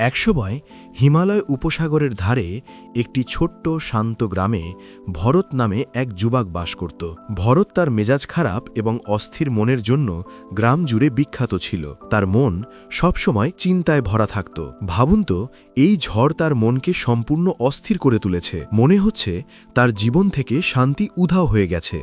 একসময় হিমালয় উপসাগরের ধারে একটি ছোট্ট শান্ত গ্রামে ভরত নামে এক যুবক বাস করত। ভরত তার মেজাজ খারাপ এবং অস্থির মনের জন্য গ্রাম জুড়ে বিখ্যাত ছিল। তার মন সবসময় চিন্তায় ভরা থাকত। ভাবুন তো, এই ঝড় তার মনকে সম্পূর্ণ অস্থির করে তুলেছে। মনে হচ্ছে তার জীবন থেকে শান্তি উধাও হয়ে গেছে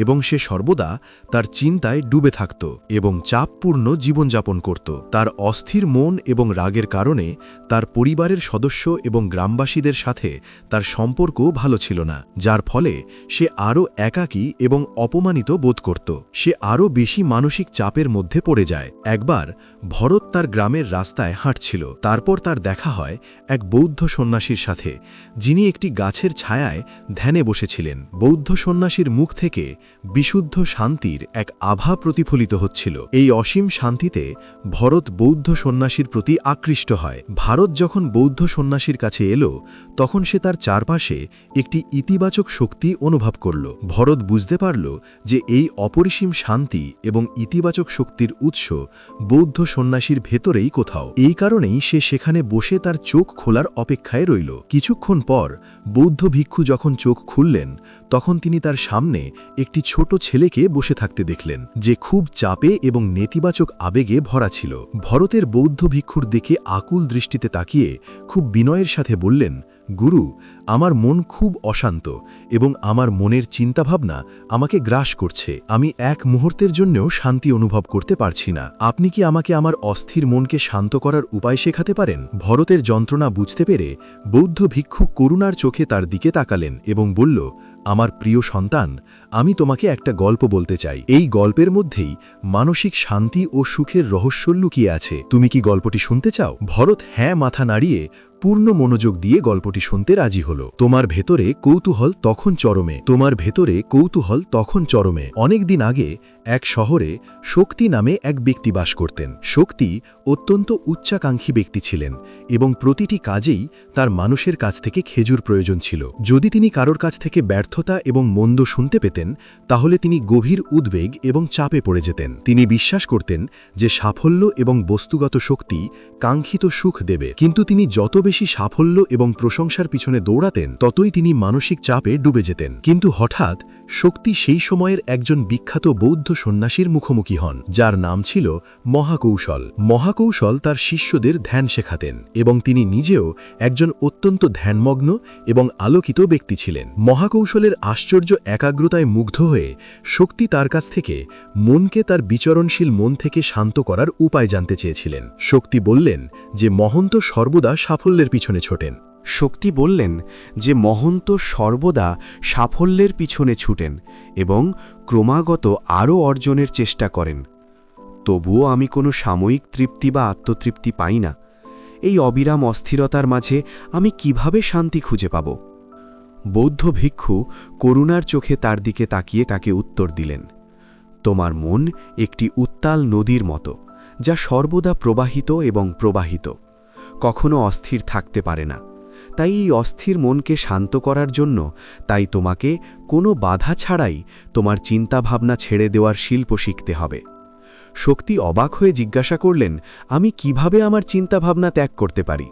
এবং সে সর্বদা তার চিন্তায় ডুবে থাকত এবং চাপপূর্ণ জীবনযাপন করত। তার অস্থির মন এবং রাগের কারণে তার পরিবারের সদস্য এবং গ্রামবাসীদের সাথে তার সম্পর্ক ভালো ছিল না, যার ফলে সে আরও একাকী এবং অপমানিত বোধ করত। সে আরও বেশি মানসিক চাপের মধ্যে পড়ে যায়। একবার ভরত তার গ্রামের রাস্তায় হাঁটছিল। তারপর তার দেখা হয় এক বৌদ্ধ সন্ন্যাসীর সাথে, যিনি একটি গাছের ছায়ায় ধ্যানে বসেছিলেন। বৌদ্ধ সন্ন্যাসীর মুখ থেকে বিশুদ্ধ শান্তির এক আভা প্রতিফলিত হচ্ছিল। এই অসীম শান্তিতে ভরত বৌদ্ধ সন্ন্যাসীর প্রতি আকৃষ্ট হয়। ভারত যখন বৌদ্ধ সন্ন্যাসীর কাছে এলো, তখন সে তার চারপাশে একটি ইতিবাচক শক্তি অনুভব করল। ভরত বুঝতে পারল যে এই অপরিসীম শান্তি এবং ইতিবাচক শক্তির উৎস বৌদ্ধ সন্ন্যাসীর ভেতরেই কোথাও। এই কারণেই সে সেখানে বসে তার চোখ খোলার অপেক্ষায় রইল। কিছুক্ষণ পর বৌদ্ধ ভিক্ষু যখন চোখ খুললেন, তখন তিনি তার সামনে একটি ছোট ছেলেকে বসে থাকতে দেখলেন, যে খুব চাপে এবং নেতিবাচক আবেগে ভরা ছিল। ভরতের বৌদ্ধ ভিক্ষুর দিকে আকুল দৃষ্টিতে তাকিয়ে খুব বিনয়ের সাথে বললেন, গুরু, আমার মন খুব অশান্ত এবং আমার মনের চিন্তাভাবনা আমাকে গ্রাস করছে। আমি এক মুহূর্তের জন্যও শান্তি অনুভব করতে পারছি না। আপনি কি আমাকে আমার অস্থির মনকে শান্ত করার উপায় শেখাতে পারেন? ভরতের যন্ত্রণা বুঝতে পেরে বৌদ্ধ ভিক্ষু করুণার চোখে তার দিকে তাকালেন এবং বলল, আমার প্রিয় সন্তান, আমি তোমাকে একটা গল্প বলতে চাই। এই গল্পের মধ্যেই মানসিক শান্তি ও সুখের রহস্য লুকিয়ে আছে। তুমি কি গল্পটি শুনতে চাও? ভরত হ্যাঁ মাথা নাড়িয়ে পূর্ণ মনোযোগ দিয়ে গল্পটি শুনতে রাজি হল। তোমার ভেতরে কৌতূহল তখন চরমে। অনেক দিন আগে এক শহরে শক্তি নামে এক ব্যক্তি বাস করতেন। শক্তি অত্যন্ত উচ্চাকাঙ্ক্ষী ব্যক্তি ছিলেন এবং প্রতিটি কাজেই তার মানুষের কাছ থেকে খেজুর প্রয়োজন ছিল। যদি তিনি কারোর কাছ থেকে ব্যর্থতা এবং মন্দ শুনতে পেতেন, তাহলে তিনি গভীর উদ্বেগ এবং চাপে পড়ে যেতেন। তিনি বিশ্বাস করতেন যে সাফল্য এবং বস্তুগত শক্তি কাঙ্ক্ষিত সুখ দেবে, কিন্তু তিনি যত বেশি সাফল্য এবং প্রশংসার পিছনে দৌড়াতেন, ততই তিনি মানসিক চাপে ডুবে যেতেন। কিন্তু হঠাৎ শক্তি সেই সময়ের একজন বিখ্যাত বৌদ্ধ সন্ন্যাসীর মুখোমুখি হন, যার নাম ছিল মহাকৌশল। মহাকৌশল তার শিষ্যদের ধ্যান শেখাতেন এবং তিনি নিজেও একজন অত্যন্ত ধ্যানমগ্ন এবং আলোকিত ব্যক্তি ছিলেন। মহাকৌশলের আশ্চর্য একাগ্রতায় মুগ্ধ হয়ে শক্তি তার কাছ থেকে মনকে তার বিচরণশীল মন থেকে শান্ত করার উপায় জানতে চেয়েছিলেন। শক্তি বললেন যে মহন্ত সর্বদা সাফল্যের পিছনে ছোটেন। সাফল্যের পিছনে ছুটেন এবং ক্রমাগত আরও অর্জনের চেষ্টা করেন। তবুও আমি কোনো সাময়িক তৃপ্তি বা আত্মতৃপ্তি পাই না। এই অবিরাম অস্থিরতার মাঝে আমি কিভাবে শান্তি খুঁজে পাব? বৌদ্ধ ভিক্ষু করুণার চোখে তার দিকে তাকিয়ে তাকে উত্তর দিলেন, তোমার মন একটি উত্তাল নদীর মতো, যা সর্বদা প্রবাহিত এবং প্রবাহিত, কখনো অস্থির থাকতে পারে না। তাই এই অস্থির মনকে শান্ত করার জন্য তোমাকে কোনো বাধা ছাড়াই তোমার চিন্তাভাবনা ছেড়ে দেওয়ার শিল্প শিখতে হবে। শক্তি অবাক হয়ে জিজ্ঞাসা করলেন, আমি কিভাবে আমার চিন্তাভাবনা ত্যাগ করতে পারি?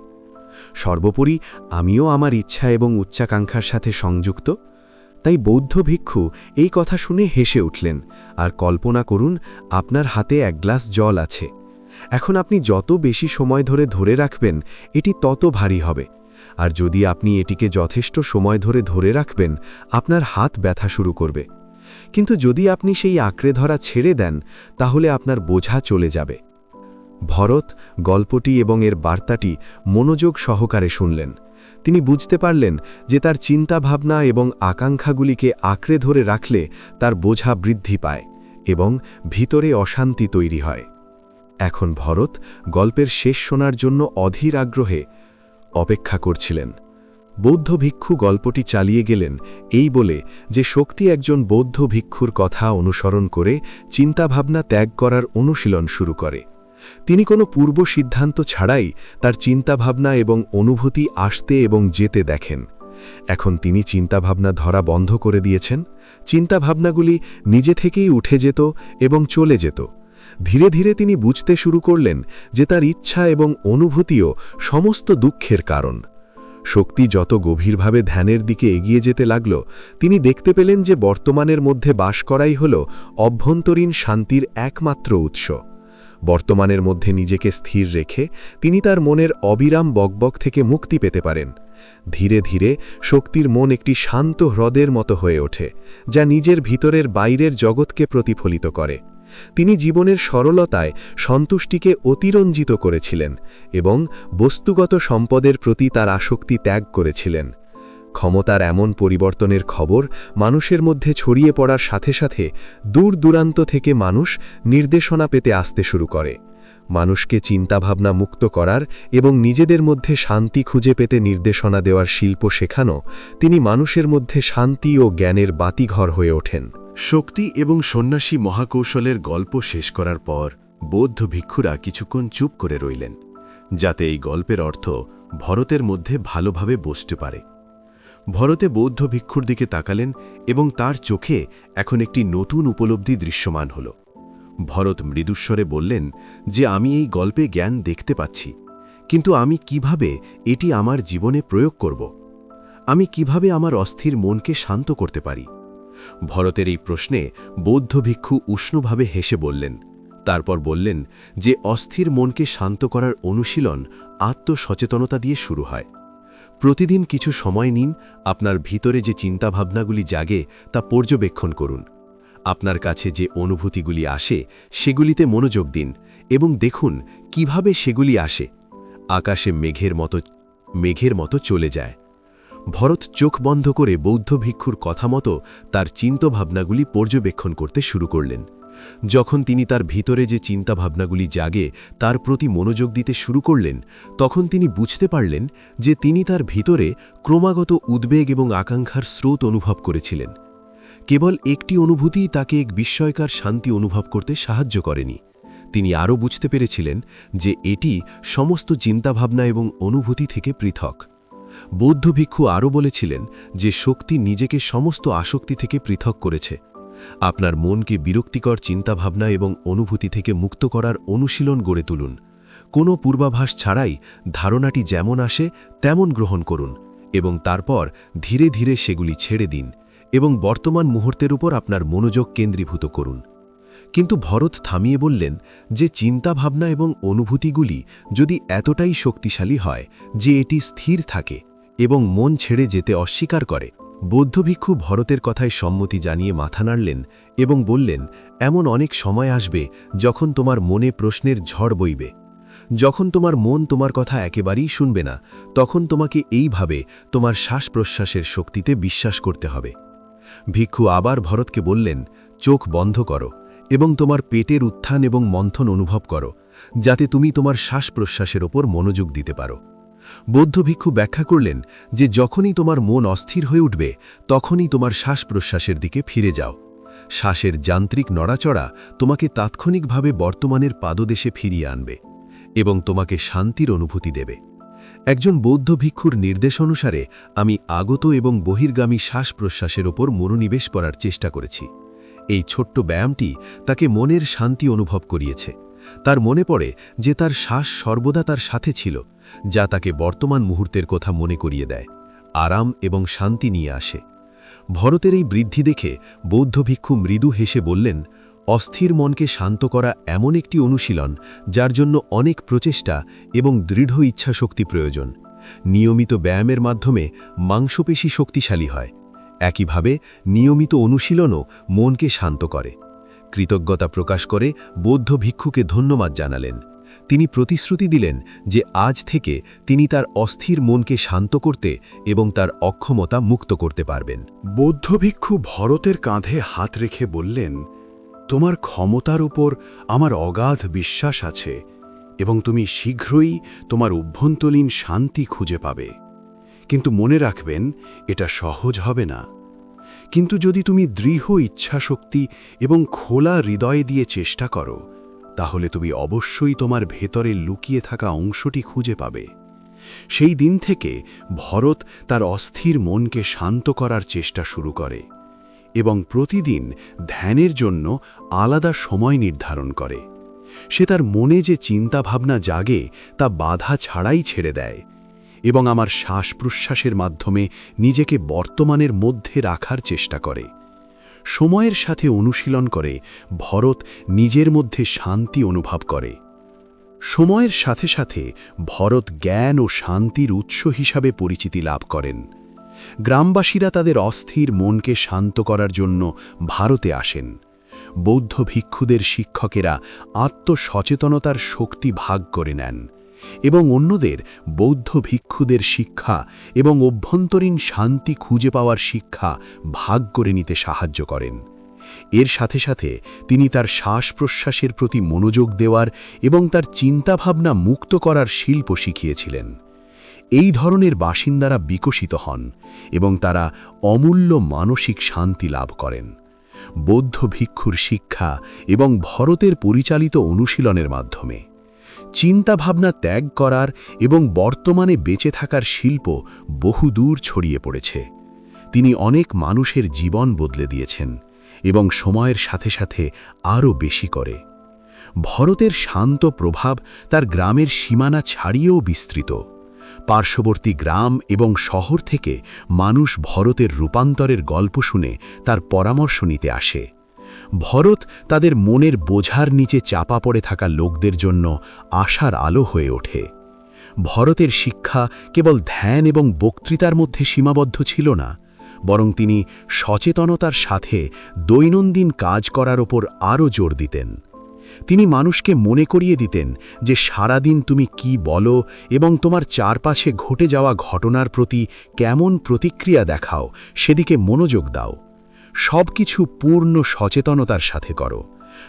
সর্বোপরি আমিও আমার ইচ্ছা এবং উচ্চাকাঙ্ক্ষার সাথে সংযুক্ত। তাই বৌদ্ধ ভিক্ষু এই কথা শুনে হেসে উঠলেন, আর কল্পনা করুন আপনার হাতে এক গ্লাস জল আছে। এখন আপনি যত বেশি সময় ধরে রাখবেন, এটি তত ভারী হবে। আর যদি আপনি এটিকে যথেষ্ট সময় ধরে রাখবেন, আপনার হাত ব্যথা শুরু করবে। কিন্তু যদি আপনি সেই আঁকড়ে ধরা ছেড়ে দেন, তাহলে আপনার বোঝা চলে যাবে। ভরত গল্পটি এবং এর বার্তাটি মনোযোগ সহকারে শুনলেন। তিনি বুঝতে পারলেন যে তার চিন্তাভাবনা এবং আকাঙ্ক্ষাগুলিকে আঁকড়ে ধরে রাখলে তার বোঝা বৃদ্ধি পায় এবং ভিতরে অশান্তি তৈরি হয়। এখন ভরত গল্পের শেষ শোনার জন্য অধীর আগ্রহে অপেক্ষা করছিলেন। বৌদ্ধ ভিক্ষু গল্পটি চালিয়ে গেলেন এই বলে যে শক্তি একজন বৌদ্ধ ভিক্ষুর কথা অনুসরণ করে চিন্তাভাবনা ত্যাগ করার অনুশীলন শুরু করে। তিনি কোনো পূর্ব সিদ্ধান্ত ছাড়াই তার চিন্তাভাবনা এবং অনুভূতি আসতে এবং যেতে দেখেন। এখন তিনি চিন্তাভাবনা ধরা বন্ধ করে দিয়েছেন। চিন্তাভাবনাগুলি নিজে থেকেই উঠে যেত এবং চলে যেত, ধীরে ধীরে তিনি বুঝতে শুরু করলেন যে তার ইচ্ছা এবং অনুভূতিও সমস্ত দুঃখের কারণ। শক্তি যত গভীরভাবে ধ্যানের দিকে এগিয়ে যেতে লাগল, তিনি দেখতে পেলেন যে বর্তমানের মধ্যে বাস করাই হল অভ্যন্তরীণ শান্তির একমাত্র উৎস। বর্তমানের মধ্যে নিজেকে স্থির রেখে তিনি তার মনের অবিরাম বকবক থেকে মুক্তি পেতে পারেন। ধীরে ধীরে শক্তির মন একটি শান্ত হ্রদের মতো হয়ে ওঠে, যা নিজের ভিতরের বাইরের জগৎকে প্রতিফলিত করে। তিনি জীবনের সরলতায় সন্তুষ্টিকে অতিরঞ্জিত করেছিলেন এবং বস্তুগত সম্পদের প্রতি তার আসক্তি ত্যাগ করেছিলেন। ক্ষমতার এমন পরিবর্তনের খবর মানুষের মধ্যে ছড়িয়ে পড়ার সাথে সাথে দূর দূরান্ত থেকে মানুষ নির্দেশনা পেতে আসতে শুরু করে। মানুষকে চিন্তাভাবনা মুক্ত করার এবং নিজেদের মধ্যে শান্তি খুঁজে পেতে নির্দেশনা দেওয়ার শিল্প শেখানো, তিনি মানুষের মধ্যে শান্তি ও জ্ঞানের বাতিঘর হয়ে ওঠেন। শক্তি এবং সন্ন্যাসী মহাকৌশলের গল্প শেষ করার পর বৌদ্ধ ভিক্ষুরা কিছুক্ষণ চুপ করে রইলেন, যাতে এই গল্পের অর্থ ভরতের মধ্যে ভালোভাবে বসতে পারে। ভরতে বৌদ্ধ ভিক্ষুর দিকে তাকালেন এবং তার চোখে এখন একটি নতুন উপলব্ধি দৃশ্যমান হল। ভরত মৃদুস্বরে বললেন যে, আমি এই গল্পে জ্ঞান দেখতে পাচ্ছি, কিন্তু আমি কিভাবে এটি আমার জীবনে প্রয়োগ করব? আমি কিভাবে আমার অস্থির মনকে শান্ত করতে পারি? ভরতের এই প্রশ্নে বৌদ্ধ ভিক্ষু উষ্ণভাবে হেসে বললেন। তারপর বললেন যে অস্থির মনকে শান্ত করার অনুশীলন আত্মসচেতনতা দিয়ে শুরু হয়। প্রতিদিন কিছু সময় নিন, আপনার ভিতরে যে চিন্তাভাবনাগুলি জাগে তা পর্যবেক্ষণ করুন। আপনার কাছে যে অনুভূতিগুলি আসে সেগুলিতে মনোযোগ দিন এবং দেখুন কিভাবে সেগুলি আসে। আকাশে মেঘের মতো চলে যায়। ভরত চোখ বন্ধ করে বৌদ্ধ ভিক্ষুর কথা মতো তার চিন্তাভাবনাগুলি পর্যবেক্ষণ করতে শুরু করলেন। যখন তিনি তার ভিতরে যে চিন্তাভাবনাগুলি জাগে তার প্রতি মনোযোগ দিতে শুরু করলেন, তখন তিনি বুঝতে পারলেন যে তিনি তার ভিতরে ক্রমাগত উদ্বেগ এবং আকাঙ্ক্ষার স্রোত অনুভব করেছিলেন। কেবল একটি অনুভূতিই তাকে এক বিস্ময়কর শান্তি অনুভব করতে সাহায্য করেনি। তিনি আরও বুঝতে পেরেছিলেন যে এটি সমস্ত চিন্তাভাবনা এবং অনুভূতি থেকে পৃথক। বৌদ্ধ ভিক্ষু আরও বলেছিলেন যে শক্তি নিজেকে সমস্ত আসক্তি থেকে পৃথক করেছে। আপনার মনকে বিরক্তিকর চিন্তাভাবনা এবং অনুভূতি থেকে মুক্ত করার অনুশীলন গড়ে তুলুন। কোনো পূর্বাভাস ছাড়াই ধারণাটি যেমন আসে তেমন গ্রহণ করুন এবং তারপর ধীরে ধীরে সেগুলি ছেড়ে দিন এবং বর্তমান মুহূর্তের উপর আপনার মনোযোগ কেন্দ্রীভূত করুন। কিন্তু ভরত থামিয়ে বললেন যে চিন্তাভাবনা এবং অনুভূতিগুলি যদি এতটাই শক্তিশালী হয় যে এটি স্থির থাকে এবং মন ছেড়ে যেতে অস্বীকার করে। বৌদ্ধ ভিক্ষু ভরতের কথায় সম্মতি জানিয়ে মাথা নাড়লেন এবং বললেন, এমন অনেক সময় আসবে যখন তোমার মনে প্রশ্নের ঝড় বইবে। যখন তোমার মন তোমার কথা একেবারেই শুনবে না, তখন তোমাকে এইভাবে তোমার শ্বাস প্রশ্বাসের শক্তিতে বিশ্বাস করতে হবে। ভিক্ষু আবার ভরতকে বললেন, চোখ বন্ধ করো এবং তোমার পেটের উত্থান এবং মন্থন অনুভব করো, যাতে তুমি তোমার শ্বাস প্রশ্বাসের ওপর মনোযোগ দিতে পারো। বৌদ্ধ ভিক্ষু ব্যাখ্যা করলেন যে যখনই তোমার মন অস্থির হয়ে উঠবে, তখনই তোমার শ্বাস প্রশ্বাসের দিকে ফিরে যাও। শ্বাসের যান্ত্রিক নড়াচড়া তোমাকে তাৎক্ষণিকভাবে বর্তমানের পাদদেশে ফিরিয়ে আনবে এবং তোমাকে শান্তির অনুভূতি দেবে। একজন বৌদ্ধ ভিক্ষুর নির্দেশ অনুসারে আমি আগত এবং বহির্গামী শ্বাস প্রশ্বাসের ওপর মনোনিবেশ করার চেষ্টা করেছি। এই ছোট্ট ব্যায়ামটি তাকে মনের শান্তি অনুভব করিয়েছে। তার মনে পড়ে যে তার শ্বাস সর্বদা তার সাথে ছিল, যা তাকে বর্তমান মুহূর্তের কথা মনে করিয়ে দেয়, আরাম এবং শান্তি নিয়ে আসে। ভরতের এই বৃদ্ধি দেখে বৌদ্ধ ভিক্ষু মৃদু হেসে বললেন, অস্থির মনকে শান্ত করা এমন একটি অনুশীলন যার জন্য অনেক প্রচেষ্টা এবং দৃঢ় ইচ্ছাশক্তি প্রয়োজন। নিয়মিত ব্যায়ামের মাধ্যমে মাংসপেশী শক্তিশালী হয়। একইভাবে নিয়মিত অনুশীলনও মনকে শান্ত করে। কৃতজ্ঞতা প্রকাশ করে বৌদ্ধ ভিক্ষুকে ধন্যবাদ জানালেন। তিনি প্রতিশ্রুতি দিলেন যে আজ থেকে তিনি তার অস্থির মনকে শান্ত করতে এবং তার অক্ষমতা মুক্ত করতে পারবেন। বৌদ্ধ ভিক্ষু ভরতের কাঁধে হাত রেখে বললেন, তোমার ক্ষমতার উপর আমার অগাধ বিশ্বাস আছে এবং তুমি শীঘ্রই তোমার অভ্যন্তরীণ শান্তি খুঁজে পাবে। কিন্তু মনে রাখবেন, এটা সহজ হবে না। কিন্তু যদি তুমি দৃঢ় ইচ্ছাশক্তি এবং খোলা হৃদয় দিয়ে চেষ্টা করো, তাহলে তুমি অবশ্যই তোমার ভেতরে লুকিয়ে থাকা অংশটি খুঁজে পাবে। সেই দিন থেকে ভরত তার অস্থির মনকে শান্ত করার চেষ্টা শুরু করে এবং প্রতিদিন ধ্যানের জন্য আলাদা সময় নির্ধারণ করে। সে তার মনে যে চিন্তাভাবনা জাগে তা বাধা ছাড়াই ছেড়ে দেয় এবং আমার শ্বাস প্রশ্বাসের মাধ্যমে নিজেকে বর্তমানের মধ্যে রাখার চেষ্টা করে। সময়ের সাথে অনুশীলন করে ভরত নিজের মধ্যে শান্তি অনুভব করে। সময়ের সাথে সাথে ভরত জ্ঞান ও শান্তির উৎস হিসাবে পরিচিতি লাভ করেন। গ্রামবাসীরা তাদের অস্থির মনকে শান্ত করার জন্য ভারতে আসেন। বৌদ্ধ ভিক্ষুদের শিক্ষকেরা আত্মসচেতনতার শক্তি ভাগ করে নেন এবং অন্যদের বৌদ্ধ ভিক্ষুদের শিক্ষা এবং অভ্যন্তরীণ শান্তি খুঁজে পাওয়ার শিক্ষা ভাগ করে নিতে সাহায্য করেন। এর সাথে সাথে তিনি তার শ্বাস প্রশ্বাসের প্রতি মনোযোগ দেওয়ার এবং তার চিন্তাভাবনা মুক্ত করার শিল্প শিখিয়েছিলেন। এই ধরনের বাসিন্দারা বিকশিত হন এবং তারা অমূল্য মানসিক শান্তি লাভ করেন। বৌদ্ধ ভিক্ষুর শিক্ষা এবং ভরতের পরিচালিত অনুশীলনের মাধ্যমে চিন্তাভাবনা ত্যাগ করার এবং বর্তমানে বেঁচে থাকার শিল্প বহুদূর ছড়িয়ে পড়েছে। তিনি অনেক মানুষের জীবন বদলে দিয়েছেন এবং সময়ের সাথে সাথে আরও বেশি করে। ভরতের শান্ত প্রভাব তার গ্রামের সীমানা ছাড়িয়েও বিস্তৃত। পার্শ্ববর্তী গ্রাম এবং শহর থেকে মানুষ ভরতের রূপান্তরের গল্প শুনে তার পরামর্শ নিতে আসে। ভরত তাদের মনের বোঝার নিচে চাপা পড়ে থাকা লোকদের জন্য আশার আলো হয়ে ওঠে। ভরতের শিক্ষা কেবল ধ্যান এবং বক্তৃতার মধ্যে সীমাবদ্ধ ছিল না, বরং তিনি সচেতনতার সাথে দৈনন্দিন কাজ করার ওপর আরও জোর দিতেন। তিনি মানুষকে মনে করিয়ে দিতেন যে সারাদিন তুমি কি বলো এবং তোমার চারপাশে ঘটে যাওয়া ঘটনার প্রতি কেমন প্রতিক্রিয়া দেখাও সেদিকে মনোযোগ দাও। সব কিছু পূর্ণ সচেতনতার সাথে করো।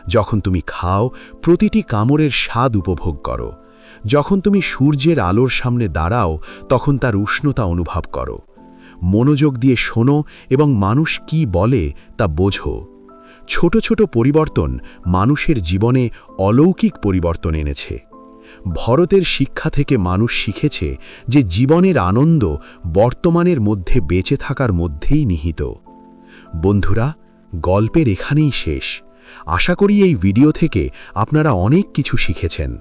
যখন তুমি খাও, প্রতিটি কামড়ের স্বাদ উপভোগ করো। যখন তুমি সূর্যের আলোর সামনে দাঁড়াও, তখন তার উষ্ণতা অনুভব করো। মনোযোগ দিয়ে শোনো এবং মানুষ কি বলে তা বোঝো। ছোট ছোট পরিবর্তন মানুষের জীবনে অলৌকিক পরিবর্তন এনেছে। ভরতের শিক্ষা থেকে মানুষ শিখেছে যে জীবনের আনন্দ বর্তমানের মধ্যে বেঁচে থাকার মধ্যেই নিহিত। বন্ধুরা, গল্পের এখানেই শেষ। আশা করি এই ভিডিও থেকে আপনারা অনেক কিছু শিখেছেন।